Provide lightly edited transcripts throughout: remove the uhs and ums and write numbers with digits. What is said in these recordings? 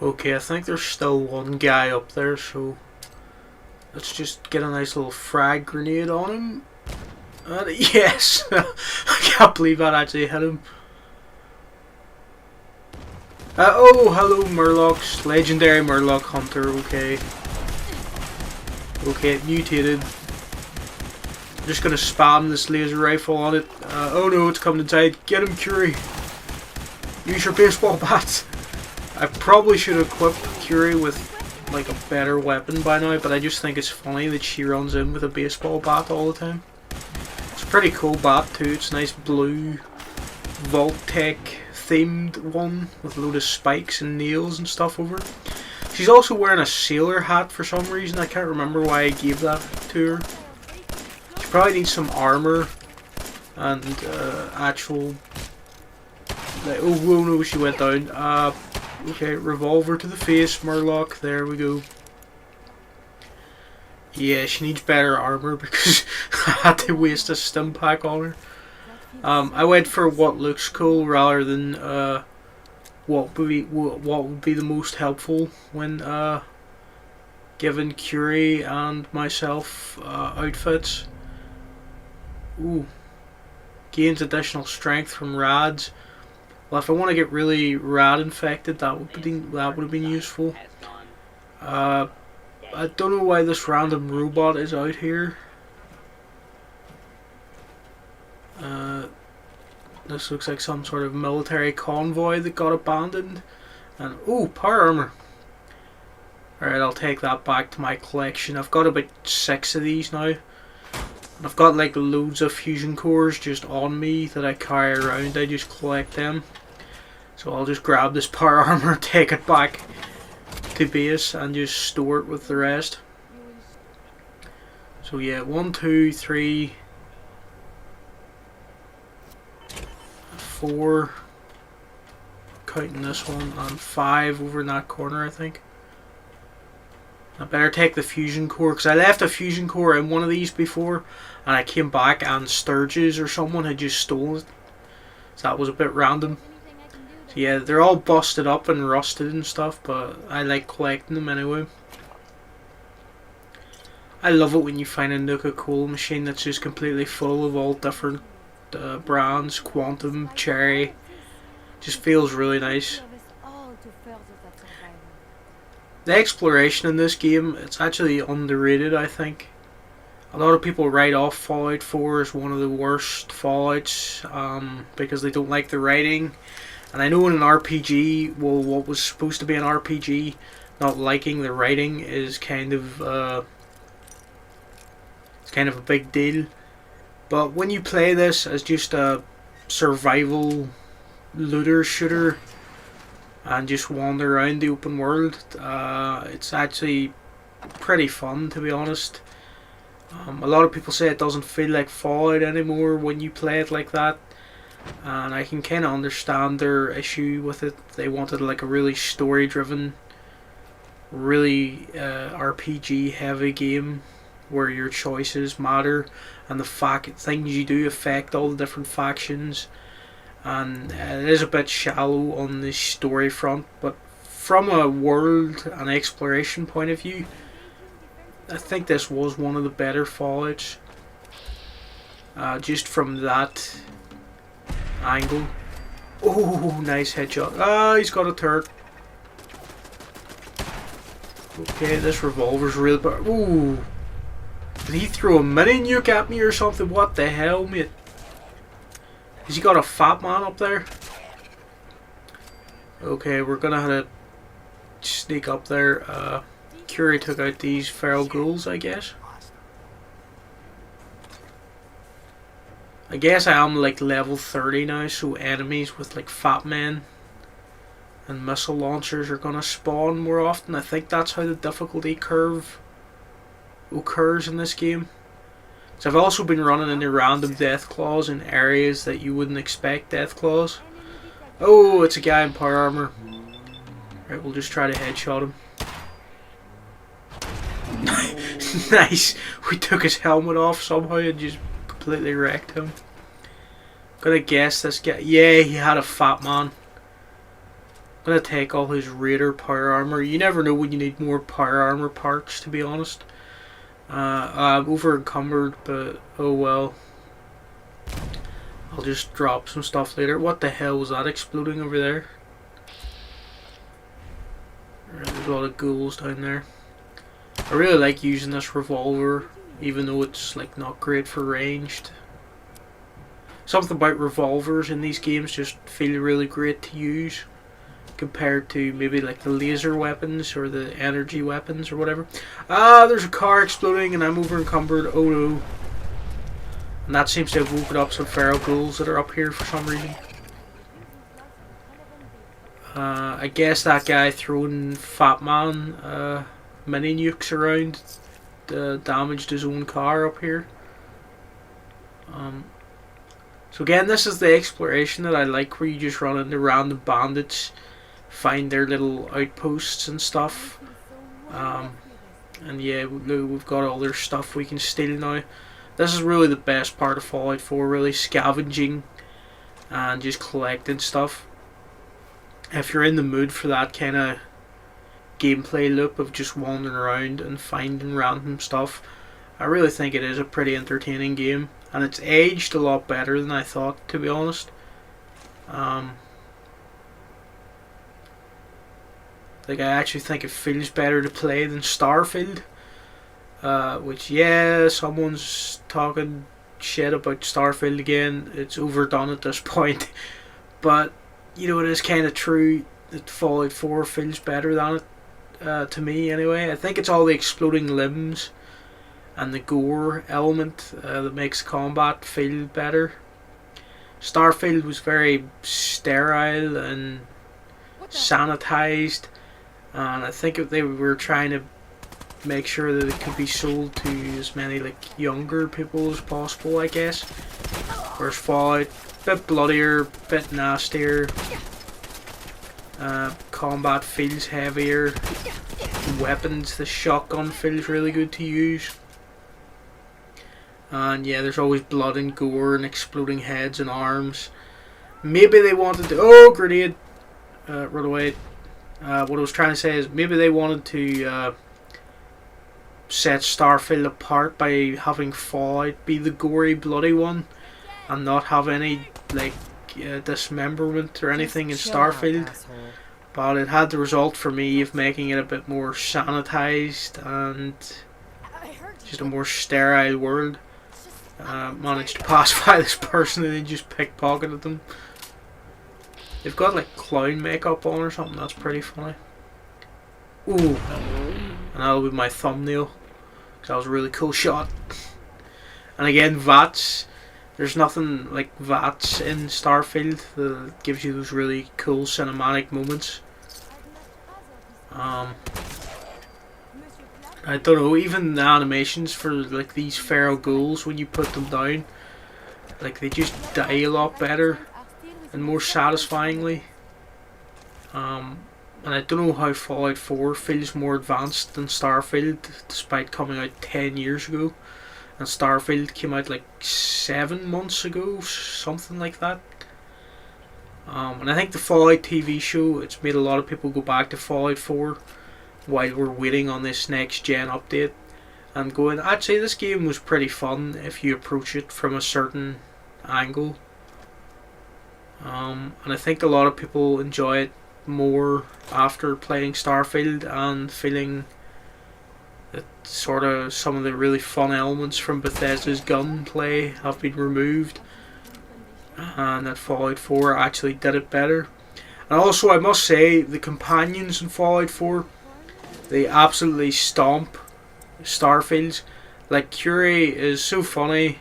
Okay, I think there's still one guy up there, so let's just get a nice little frag grenade on him. And yes! I can't believe that actually hit him. Oh, hello Murlocs. Legendary Murloc Hunter, okay. Okay, it mutated. I'm just gonna spam this laser rifle on it. Oh no, it's coming inside. Get him, Curie! Use your baseball bat! I probably should equip Curie with like a better weapon by now, but I just think it's funny that she runs in with a baseball bat all the time. It's a pretty cool bat too. It's a nice blue Vault-Tec themed one with a load of spikes and nails and stuff over it. She's also wearing a sailor hat for some reason. I can't remember why I gave that to her. She probably needs some armor and actual... Like, oh no, she went down. Okay, revolver to the face, Murloc. There we go. Yeah, she needs better armor because I had to waste a stim pack on her. I went for what looks cool rather than what would be the most helpful when giving Curie and myself outfits. Ooh, gains additional strength from rads. Well, if I want to get really rad infected, that would have been useful. I don't know why this random robot is out here. This looks like some sort of military convoy that got abandoned. And oh, power armor. Alright, I'll take that back to my collection. I've got about 6 of these now. And I've got like loads of fusion cores just on me that I carry around. I just collect them. So I'll just grab this power armor, take it back to base and just store it with the rest. So yeah, 1, 2, 3, 4, counting this one, and 5 over in that corner I think. I better take the fusion core because I left a fusion core in one of these before and I came back and Sturges or someone had just stolen it. So that was a bit random. So yeah, they're all busted up and rusted and stuff, but I like collecting them anyway. I love it when you find a Nuka-Cola machine that's just completely full of all different brands, Quantum, Cherry. Just feels really nice. The exploration in this game, it's actually underrated, I think. A lot of people write off Fallout 4 as one of the worst Fallouts because they don't like the writing. And I know in an RPG, well, what was supposed to be an RPG, not liking the writing is kind of a big deal. But when you play this as just a survival looter shooter and just wander around the open world, it's actually pretty fun, to be honest. A lot of people say it doesn't feel like Fallout anymore when you play it like that. And I can kind of understand their issue with it. They wanted like a really story driven, really RPG heavy game where your choices matter and the things you do affect all the different factions. And it is a bit shallow on the story front, but from a world and exploration point of view, I think this was one of the better Fallouts. Just from that angle. Oh, nice headshot. Ah, he's got a turret. Okay, this revolver's real bad. Ooh. Did he throw a mini nuke at me or something? What the hell, mate? Has he got a fat man up there? Okay, we're gonna have to sneak up there. Curie took out these feral ghouls, I guess. I guess I am like level 30 now, so enemies with like fat men and missile launchers are gonna spawn more often. I think that's how the difficulty curve occurs in this game. So I've also been running into random death claws in areas that you wouldn't expect death claws. Oh, it's a guy in power armor. Right, we'll just try to headshot him. Nice. We took his helmet off somehow and just completely wrecked him. Gonna guess this guy. Yeah, he had a fat man. I'm going to take all his Raider power armor. You never know when you need more power armor parts, to be honest. I'm over encumbered, but oh well. I'll just drop some stuff later. What the hell was that exploding over there? There's a lot of ghouls down there. I really like using this revolver, even though it's like not great for ranged. Something about revolvers in these games just feel really great to use compared to maybe like the laser weapons or the energy weapons or whatever. There's a car exploding and I'm over encumbered. Oh no. And that seems to have woken up some feral ghouls that are up here for some reason. I guess that guy throwing Fat Man mini nukes around damaged his own car up here. So again, this is the exploration that I like, where you just run into random bandits, find their little outposts and stuff. And yeah, we've got all their stuff we can steal now. This is really the best part of Fallout 4, really scavenging and just collecting stuff. If you're in the mood for that kind of gameplay loop of just wandering around and finding random stuff, I really think it is a pretty entertaining game, and it's aged a lot better than I thought, to be honest. Like, I actually think it feels better to play than Starfield. Which, yeah, someone's talking shit about Starfield again. It's overdone at this point. But, you know, it is kind of true that Fallout 4 feels better than it, to me anyway. I think it's all the exploding limbs and the gore element that makes combat feel better. Starfield was very sterile and sanitized, and I think they were trying to make sure that it could be sold to as many like younger people as possible, I guess. Whereas Fallout, a bit bloodier, bit nastier. Combat feels heavier. Weapons, the shotgun feels really good to use. And yeah, there's always blood and gore and exploding heads and arms. Maybe they wanted to... Oh, grenade! Run away. What I was trying to say is maybe they wanted to set Starfield apart by having Fallout be the gory, bloody one, and not have any like dismemberment or anything in Starfield. But it had the result for me of making it a bit more sanitized and just a more sterile world. Managed to pacify this person and then just pickpocketed them. They've got like clown makeup on or something. That's pretty funny. Ooh, and that'll be my thumbnail, because that was a really cool shot. And again, VATS. There's nothing like VATS in Starfield that gives you those really cool cinematic moments. I don't know, even the animations for like these feral ghouls, when you put them down, like they just die a lot better and more satisfyingly. And I don't know how Fallout 4 feels more advanced than Starfield, despite coming out 10 years ago. And Starfield came out like 7 months ago, something like that. And I think the Fallout TV show, it's made a lot of people go back to Fallout 4 while we're waiting on this next gen update, and going, I'd say this game was pretty fun if you approach it from a certain angle. And I think a lot of people enjoy it more after playing Starfield and feeling that sort of some of the really fun elements from Bethesda's gunplay have been removed, and that Fallout 4 actually did it better. And also, I must say, the companions in Fallout 4, they absolutely stomp Starfields. Like, Curie is so funny,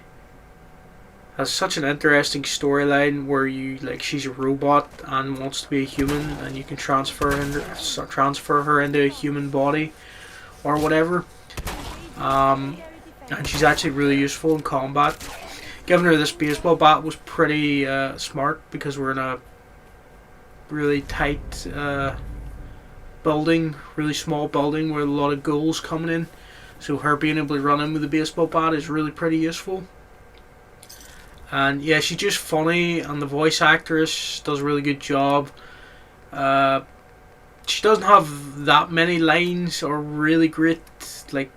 has such an interesting storyline where you, like, she's a robot and wants to be a human, and you can transfer her into a human body or whatever. And she's actually really useful in combat. Giving her this baseball bat was pretty smart, because we're in a really tight building, really small building with a lot of ghouls coming in. So her being able to run in with a baseball bat is really pretty useful. And yeah, she's just funny, and the voice actress does a really good job Uh, she doesn't have that many lines or really great like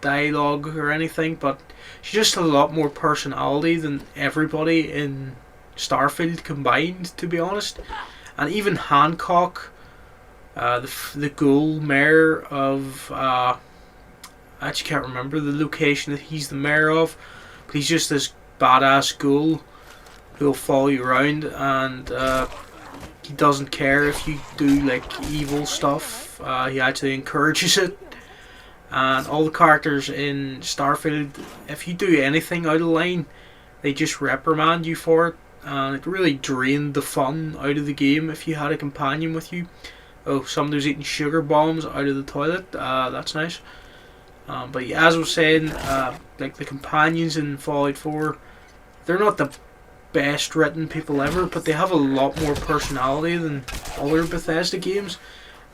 dialogue or anything, but she just has a lot more personality than everybody in Starfield combined, to be honest. And even Hancock, the ghoul mayor of I actually can't remember the location that he's the mayor of, but he's just this badass ghoul who'll follow you around, and he doesn't care if you do like evil stuff. He actually encourages it. And all the characters in Starfield, if you do anything out of line, they just reprimand you for it, and it really drained the fun out of the game if you had a companion with you. Oh, somebody's eating sugar bombs out of the toilet. That's nice. But yeah, as I was saying, like the companions in Fallout 4, they're not the best written people ever, but they have a lot more personality than other Bethesda games.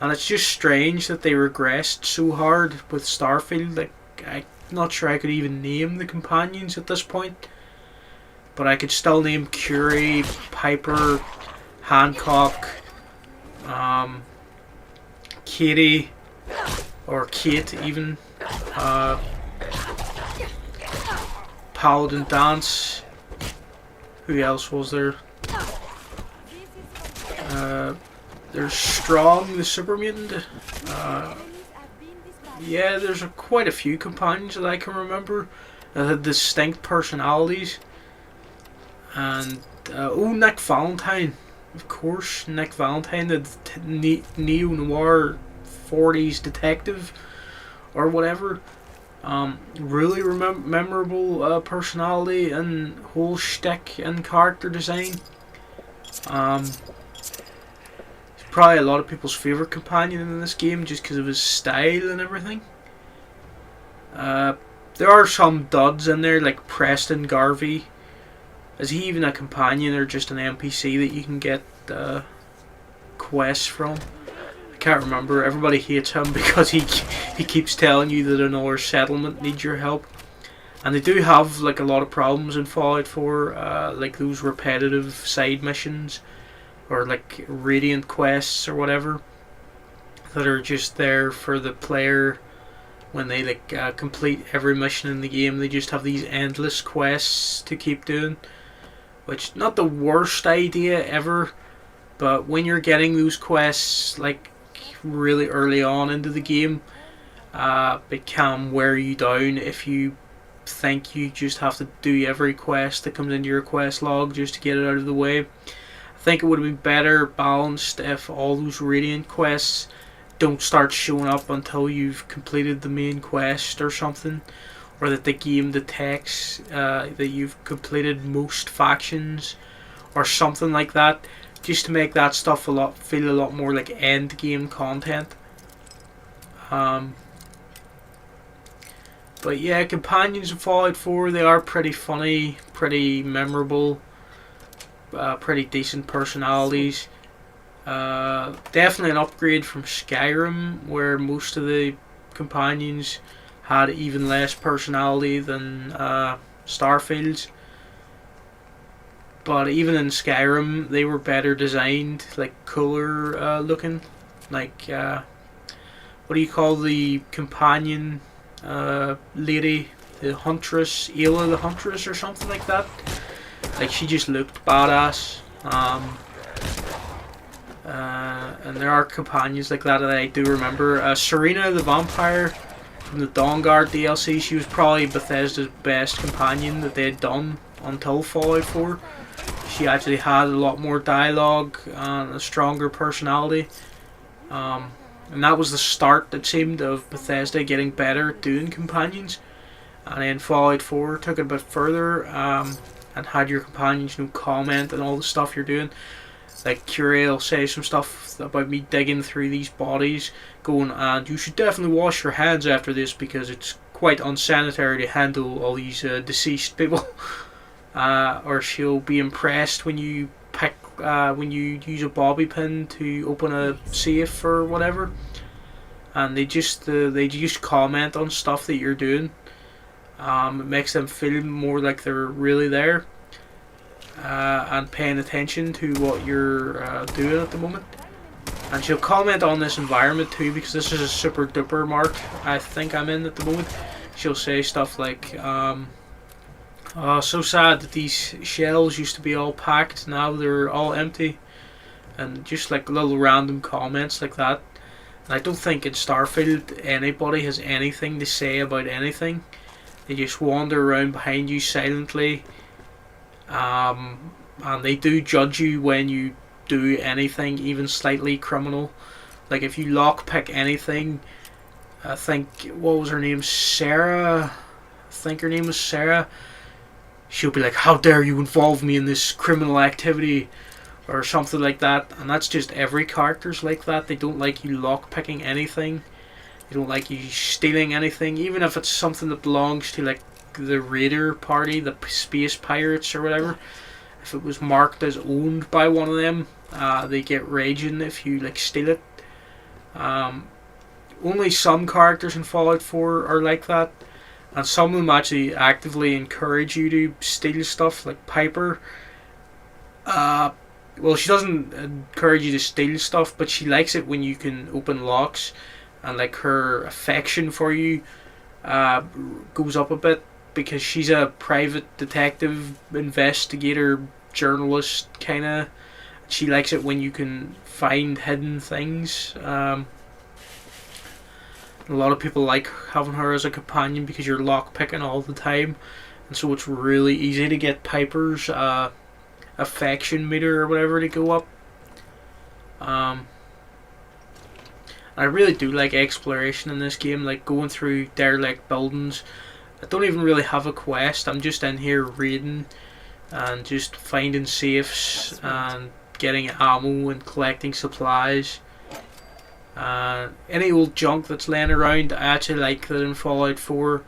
And it's just strange that they regressed so hard with Starfield. Like, I'm not sure I could even name the companions at this point, but I could still name Curie, Piper, Hancock, Katie, or Kate even, Paladin Dance. Who else was there? There's Strong, the super mutant. Yeah, there's quite a few companions that I can remember that had distinct personalities. And Nick Valentine, of course, Nick Valentine, the neo-noir 40s detective or whatever. Really memorable personality and whole shtick and character design. Probably a lot of people's favourite companion in this game just because of his style and everything. There are some duds in there like Preston Garvey. Is he even a companion or just an NPC that you can get quests from? I can't remember. Everybody hates him because he keeps telling you that another settlement needs your help. And they do have like a lot of problems in Fallout 4, like those repetitive side missions or like Radiant quests or whatever that are just there for the player when they like complete every mission in the game. They just have these endless quests to keep doing, which not the worst idea ever, but when you're getting those quests like really early on into the game, it can wear you down if you think you just have to do every quest that comes into your quest log just to get it out of the way. I think it would have been better balanced if all those Radiant quests don't start showing up until you've completed the main quest or something, or that the game detects that you've completed most factions or something like that, just to make that stuff feel a lot more like end game content. But yeah, companions in Fallout 4, they are pretty funny, pretty memorable, pretty decent personalities. Definitely an upgrade from Skyrim, where most of the companions had even less personality than Starfield's. But even in Skyrim, they were better designed, like cooler looking. Like, what do you call the companion lady? The Huntress, Ayla the Huntress or something like that. Like, she just looked badass. And there are companions like that I do remember. Serena the Vampire from the Dawnguard DLC, she was probably Bethesda's best companion that they had done until Fallout 4. She actually had a lot more dialogue and a stronger personality. And that was the start, it seemed, of Bethesda getting better at doing companions. And then Fallout 4 took it a bit further and had your companions comment on all the stuff you're doing. Like Curie will say some stuff about me digging through these bodies, going, and you should definitely wash your hands after this because it's quite unsanitary to handle all these deceased people. Or she'll be impressed when you use a bobby pin to open a safe or whatever, and they just comment on stuff that you're doing. It makes them feel more like they're really there and paying attention to what you're doing at the moment. and she'll comment on this environment too, because this is a super duper mark I think I'm in at the moment. She'll say stuff like, "Oh, so sad that these shells used to be all packed, now they're all empty," and just like little random comments like that. And I don't think in Starfield anybody has anything to say about anything. They just wander around behind you silently, and they do judge you when you do anything even slightly criminal. Like if you lockpick anything, I think, what was her name, Sarah? I think her name was Sarah. She'll be like, "How dare you involve me in this criminal activity," or something like that. And that's just every character's like that. They don't like you lockpicking anything. They don't like you stealing anything, even if it's something that belongs to like the raider party, the space pirates or whatever. If it was marked as owned by one of them, they get raging if you like steal it. Only some characters in Fallout 4 are like that, and some of them actually actively encourage you to steal stuff, like Piper. Well, she doesn't encourage you to steal stuff, but she likes it when you can open locks, and like her affection for you goes up a bit, because she's a private detective, investigator, journalist kinda. She likes it when you can find hidden things. A lot of people like having her as a companion because you're lockpicking all the time, and so it's really easy to get Piper's affection meter or whatever to go up. I really do like exploration in this game, like going through derelict buildings. I don't even really have a quest. I'm just in here reading and just finding safes and getting ammo and collecting supplies. Any old junk that's laying around, I actually like that in Fallout 4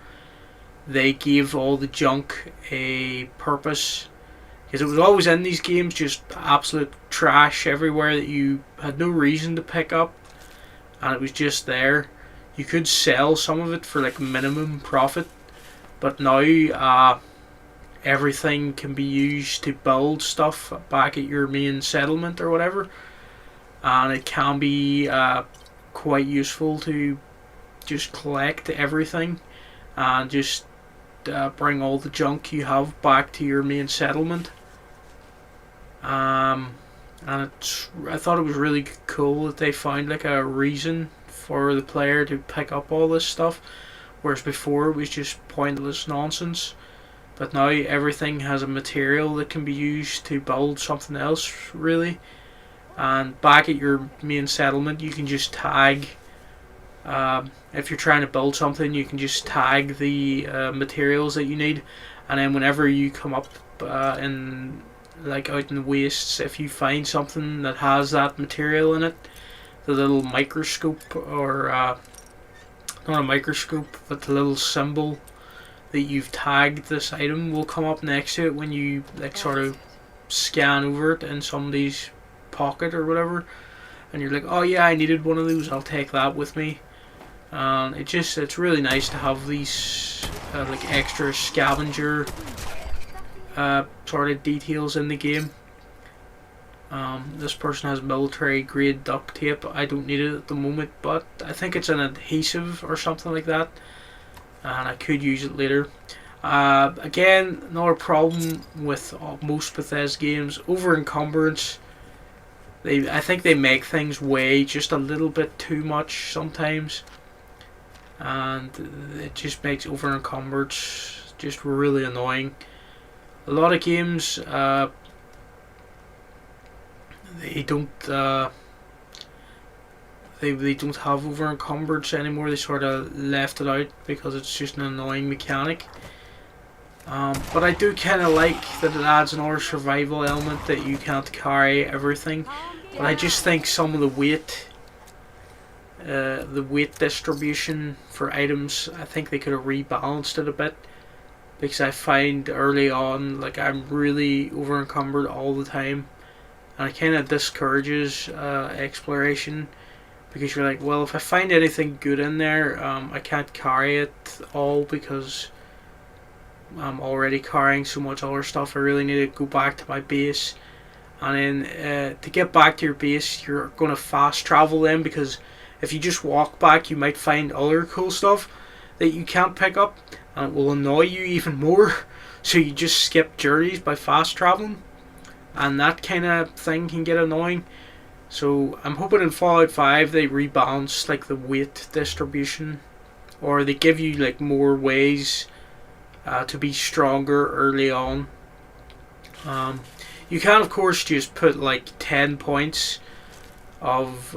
they gave all the junk a purpose, because it was always in these games just absolute trash everywhere that you had no reason to pick up, and it was just there. You could sell some of it for like minimum profit, but now everything can be used to build stuff back at your main settlement or whatever, and it can be quite useful to just collect everything and just bring all the junk you have back to your main settlement. And I thought it was really cool that they found like a reason for the player to pick up all this stuff, whereas before it was just pointless nonsense. But now everything has a material that can be used to build something else, really. And back at your main settlement, you can just tag. If you're trying to build something, you can just tag the materials that you need, and then whenever you come up in like out in the wastes, if you find something that has that material in it, the little microscope, or not a microscope, but the little symbol that you've tagged this item will come up next to it when you like sort of scan over it in somebody's pocket or whatever, and you're like, oh yeah, I needed one of those, I'll take that with me. It's really nice to have these like extra scavenger sort of details in the game. This person has military grade duct tape. I don't need it at the moment, but I think it's an adhesive or something like that, and I could use it later. Again, another problem with most Bethesda games, over encumbrance. I think they make things weigh just a little bit too much sometimes, and it just makes over encumbrance just really annoying. A lot of games they don't they don't have over encumbrance anymore. They sort of left it out because it's just an annoying mechanic. But I do kind of like that it adds another survival element, that you can't carry everything. But I just think some of the weight distribution for items, I think they could have rebalanced it a bit, because I find early on like I'm really over encumbered all the time, and it kind of discourages exploration, because you're like, well, if I find anything good in there, I can't carry it all because I'm already carrying so much other stuff. I really need to go back to my base and then to get back to your base, you're going to fast travel then, because if you just walk back, you might find other cool stuff that you can't pick up, and it will annoy you even more. So you just skip journeys by fast traveling, and that kind of thing can get annoying. So I'm hoping in Fallout 5 they rebalance like the weight distribution, or they give you like more ways to be stronger early on. You can of course just put like 10 points of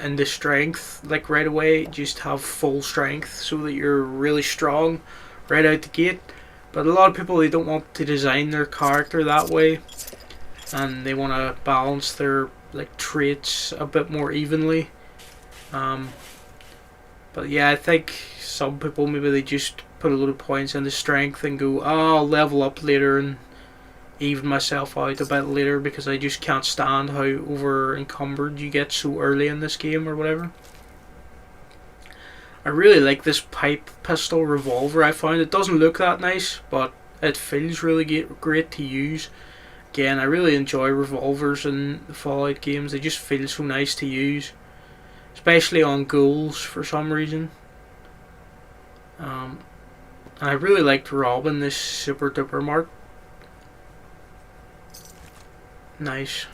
into strength like right away, just have full strength so that you're really strong right out the gate. But a lot of people, they don't want to design their character that way, and they want to balance their like traits a bit more evenly. But yeah, I think some people, maybe they just put a lot of points into strength and go, oh, I'll level up later and even myself out a bit later, because I just can't stand how over encumbered you get so early in this game or whatever. I really like this pipe pistol revolver. I found it doesn't look that nice, but it feels really great to use. Again, I really enjoy revolvers in the Fallout games. They just feel so nice to use, especially on ghouls for some reason. I really liked robbing this super duper mart. Nice.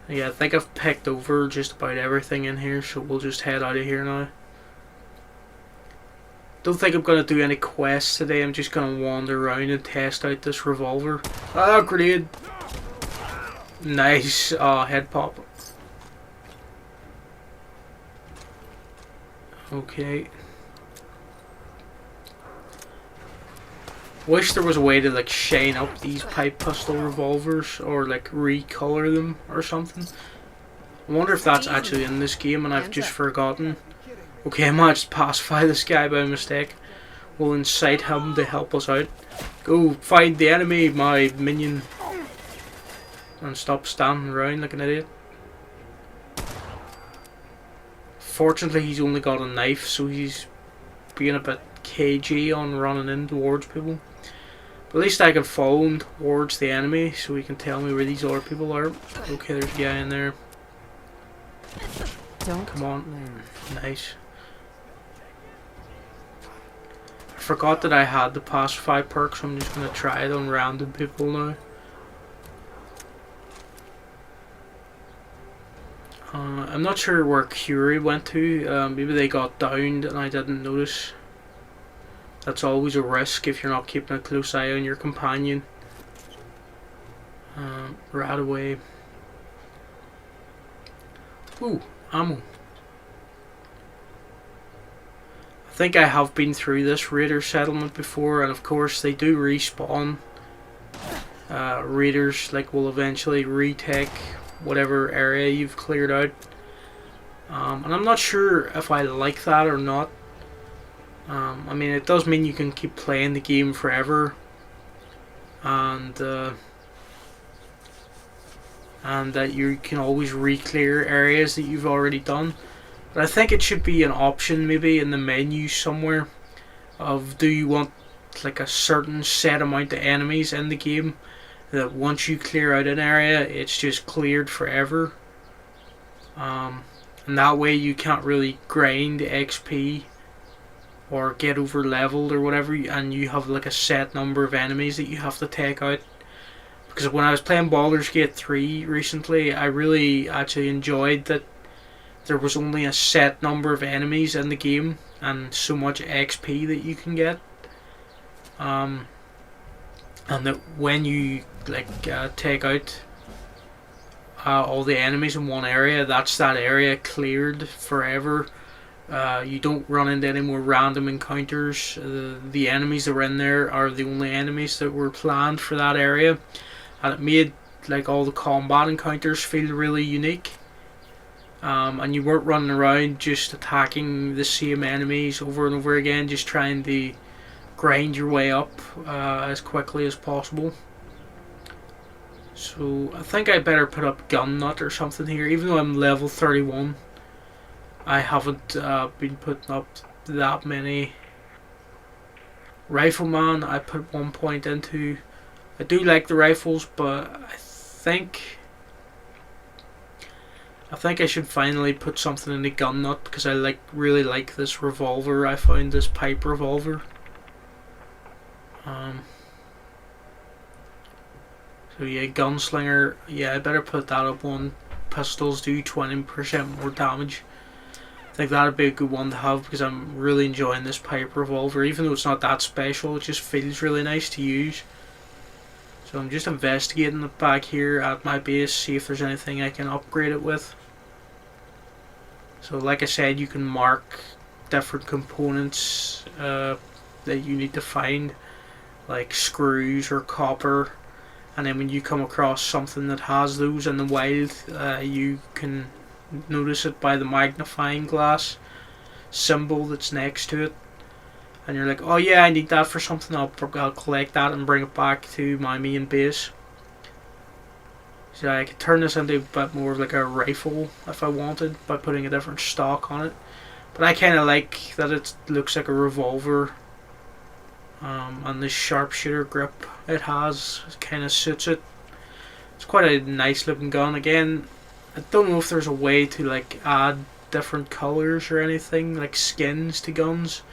Yeah, I think I've picked over just about everything in here, so we'll just head out of here now. Don't think I'm going to do any quests today. I'm just going to wander around and test out this revolver. Ah, grenade! Nice. Head pop. Okay. Wish there was a way to like shine up these pipe pistol revolvers, or like recolor them or something. I wonder if that's actually in this game and I've just forgotten. Okay, I might just pacify this guy by mistake. We'll incite him to help us out. Go find the enemy, my minion. And stop standing around like an idiot. Fortunately, he's only got a knife, so he's being a bit cagey on running in towards people. But at least I can follow him towards the enemy, so he can tell me where these other people are. Okay, there's a guy in there. Come on. Nice. I forgot that I had the pacify perk, so I'm just going to try it on random people now. I'm not sure where Curie went to. Maybe they got downed and I didn't notice. That's always a risk if you're not keeping a close eye on your companion. Right away. Ooh, ammo. I think I have been through this raider settlement before, and of course they do respawn. Raiders like will eventually retake whatever area you've cleared out. And I'm not sure if I like that or not. I mean, it does mean you can keep playing the game forever, and that you can always re-clear areas that you've already done. But I think it should be an option maybe in the menu somewhere of, do you want like a certain set amount of enemies in the game that once you clear out an area it's just cleared forever, and that way you can't really grind XP or get over leveled or whatever, and you have like a set number of enemies that you have to take out. Because when I was playing Baldur's Gate 3 recently, I really actually enjoyed that there was only a set number of enemies in the game and so much XP that you can get, and that when you like take out all the enemies in one area, that's that area cleared forever. You don't run into any more random encounters. The enemies that were in there are the only enemies that were planned for that area, and it made like all the combat encounters feel really unique. And you weren't running around just attacking the same enemies over and over again, just trying to grind your way up as quickly as possible. So I think I better put up gun nut or something here, even though I'm level 31. I haven't been putting up that many Rifleman I put 1 point into. I do like the rifles, but I think I should finally put something in the gun nut, because I really like this revolver. I found this pipe revolver. So yeah, gunslinger. Yeah, I better put that up one. Pistols do 20% more damage. I think that'd be a good one to have, because I'm really enjoying this pipe revolver. Even though it's not that special, it just feels really nice to use. So I'm just investigating it back here at my base, see if there's anything I can upgrade it with. So like I said, you can mark different components that you need to find, like screws or copper, and then when you come across something that has those in the wild, you can notice it by the magnifying glass symbol that's next to it, and you're like, oh yeah, I need that for something. I'll collect that and bring it back to my main base. So I could turn this into a bit more of like a rifle if I wanted, by putting a different stock on it. But I kind of like that it looks like a revolver, and the sharpshooter grip it has kind of suits it. It's quite a nice looking gun. Again, I don't know if there's a way to like add different colors or anything, like skins to guns,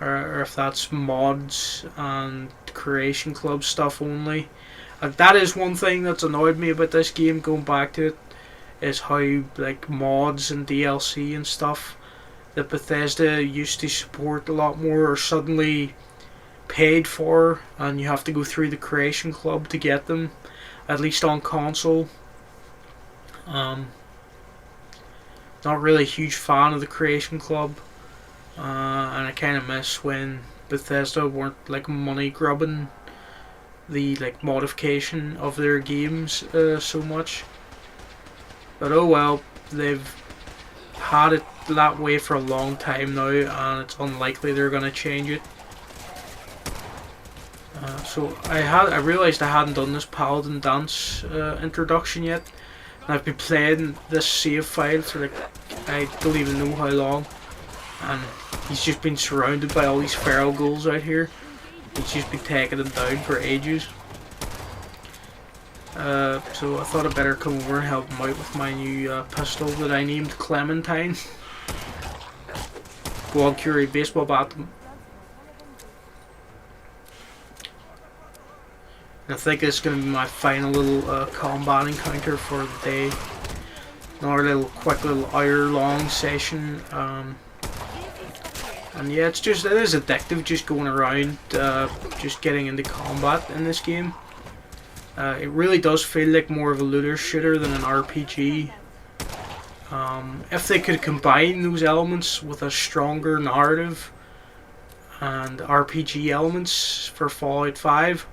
or if that's mods and Creation Club stuff only. That is one thing that's annoyed me about this game, going back to it, is how like mods and DLC and stuff that Bethesda used to support a lot more are suddenly paid for, and you have to go through the Creation Club to get them, at least on console. Not really a huge fan of the Creation Club, and I kind of miss when Bethesda weren't like money grubbing the like modification of their games so much. But oh well, they've had it that way for a long time now, and it's unlikely they're gonna change it. So I realised I hadn't done this Paladin Dance introduction yet, and I've been playing this save file for like I don't even know how long, and he's just been surrounded by all these feral ghouls out here. He's just been taking them down for ages. So I thought I'd better come over and help him out with my new pistol that I named Clementine. Go on, Curie, baseball bat them. And I think this is going to be my final little combat encounter for the day. Another quick little hour-long session. And yeah, it is addictive just going around, just getting into combat in this game. It really does feel like more of a looter shooter than an RPG. If they could combine those elements with a stronger narrative and RPG elements for Fallout 5,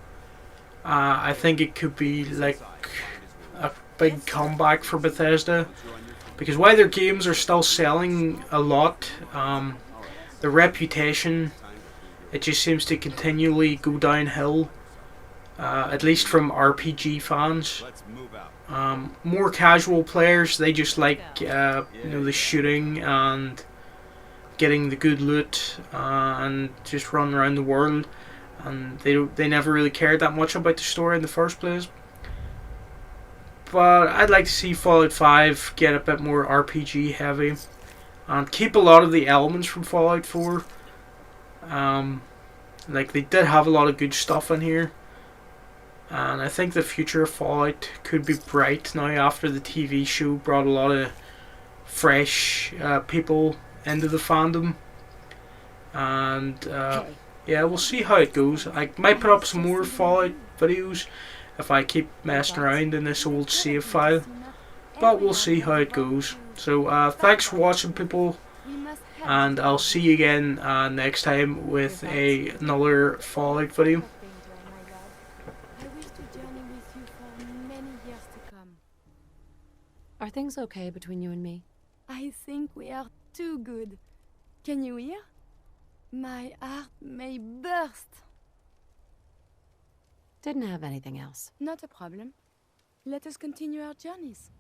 I think it could be like a big comeback for Bethesda. Because while their games are still selling a lot, the reputation, it just seems to continually go downhill, at least from RPG fans. More casual players, they just like the shooting and getting the good loot, and just running around the world, and they never really cared that much about the story in the first place. But I'd like to see Fallout 5 get a bit more RPG heavy and keep a lot of the elements from Fallout 4. Like, they did have a lot of good stuff in here, and I think the future of Fallout could be bright now after the TV show brought a lot of fresh people into the fandom. And yeah, we'll see how it goes. I might put up some more Fallout videos if I keep messing around in this old save file, but we'll see how it goes. So thanks for watching, people, and I'll see you again next time with another Fallout video. Are things okay between you and me? I think we are too good. Can you hear? My heart may burst. Didn't have anything else. Not a problem. Let us continue our journeys.